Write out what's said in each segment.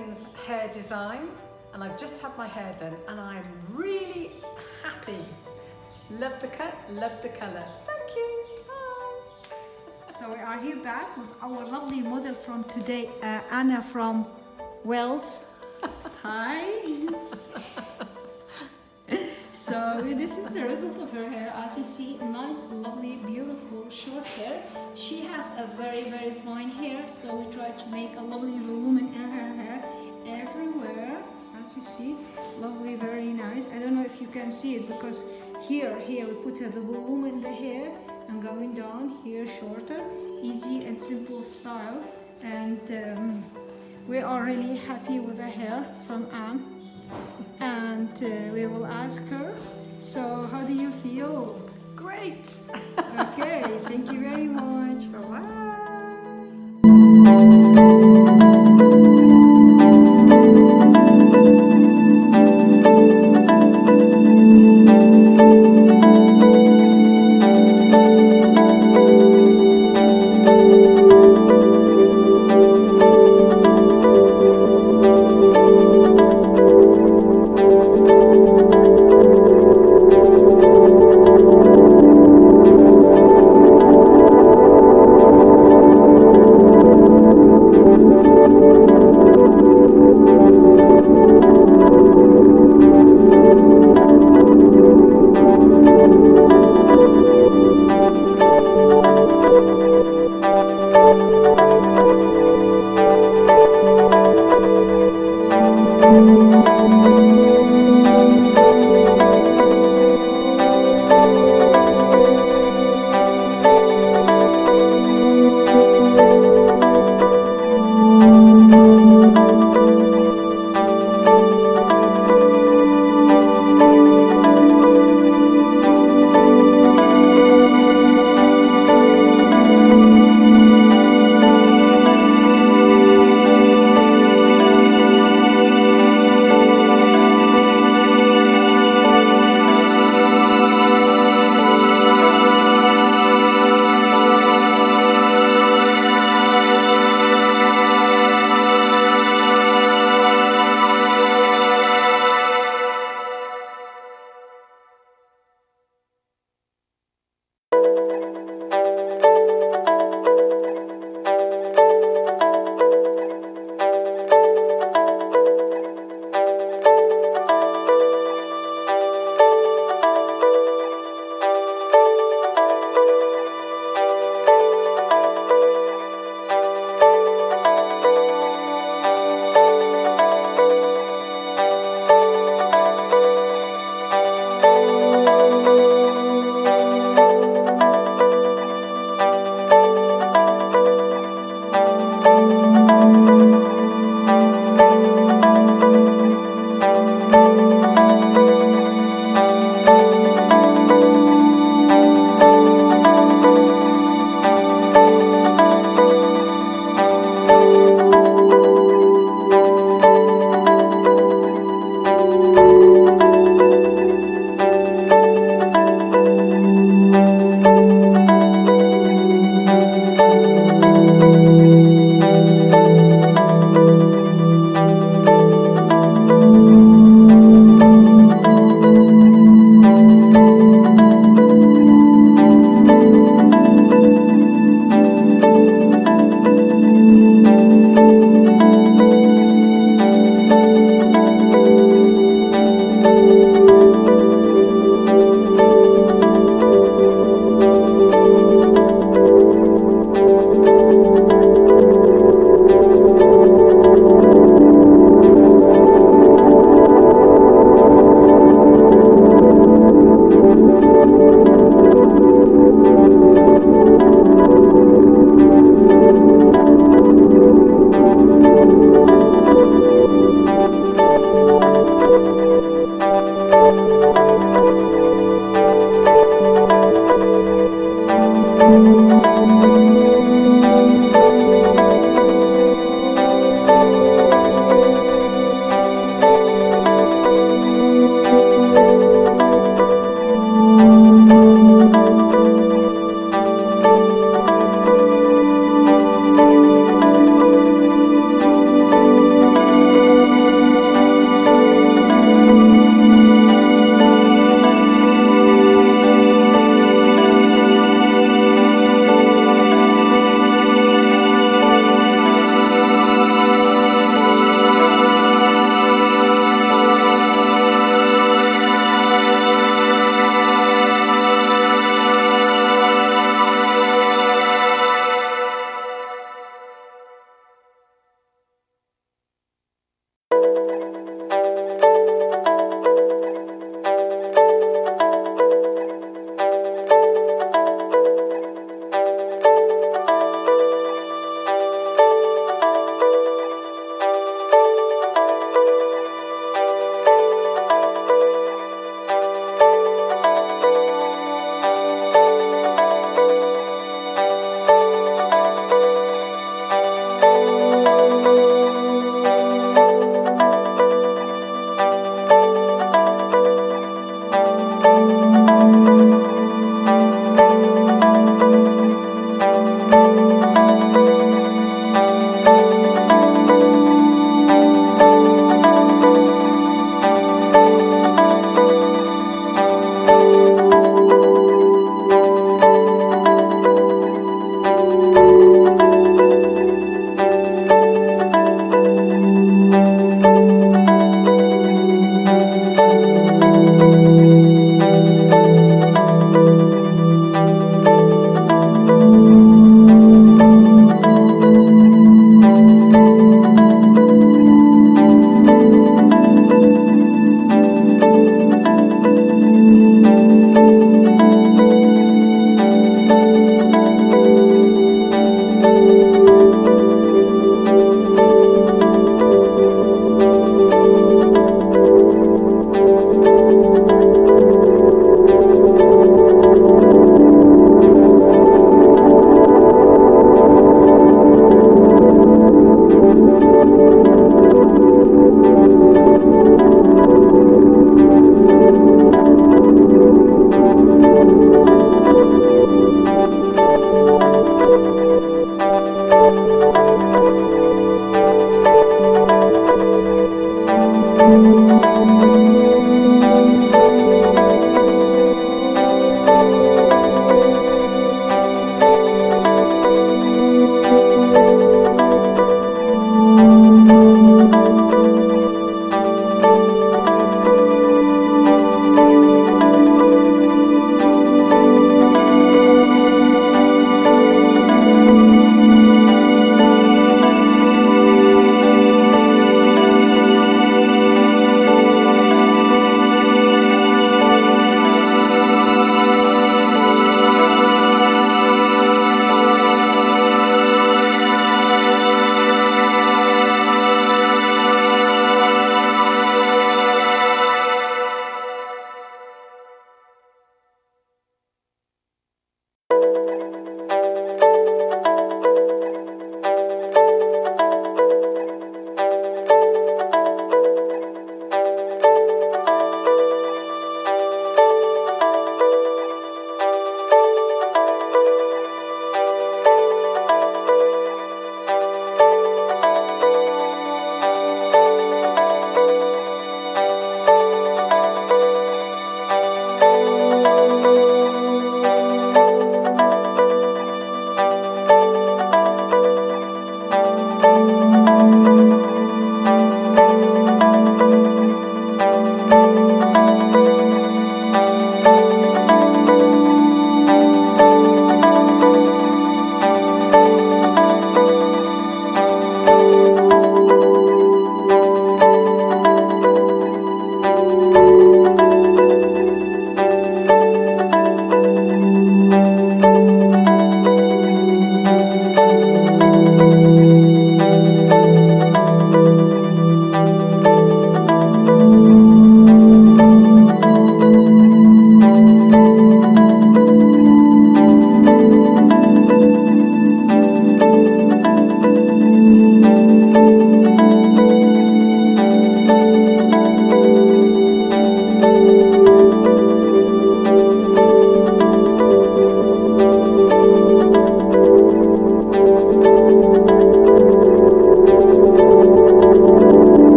Ian's hair design, and I've just had my hair done and I'm really happy. Love the cut, love the colour. Thank you, bye. So we are here back with our lovely model from today, Anna from Wales. Hi. So this is the result of her hair. As you see, nice, lovely, beautiful, short hair. She has a very, very fine hair, so we try to make a lovely volume in her hair everywhere. As you see, lovely, very nice. I don't know if you can see it because here we put the volume in the hair and going down here shorter, easy and simple style. And we are really happy with the hair from Anne. And we will ask her, so how do you feel? Great. Okay, thank you very much. Bye-bye.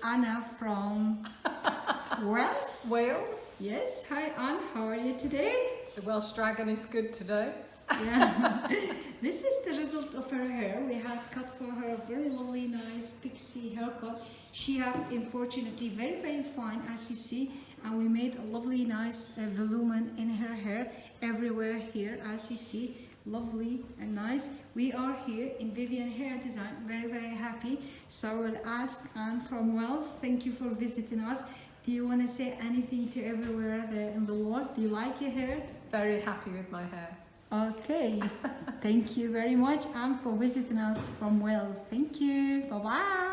Anna from Wales. Wales. Yes, hi Anne, how are you today? The Welsh dragon is good today. Yeah. This is the result of her hair. We have cut for her a very lovely, nice pixie haircut. She have unfortunately very fine, as you see, and we made a lovely, nice volumen in her hair everywhere here, as you see. Lovely and nice. We are here in Vivian Hair Design, very happy. So I will ask Anne from Wales, thank you for visiting us. Do you want to say anything to everywhere there in the world? Do you like your hair? Very happy with my hair. Okay. Thank you very much, Anne, for visiting us from Wales. Thank you. Bye-bye.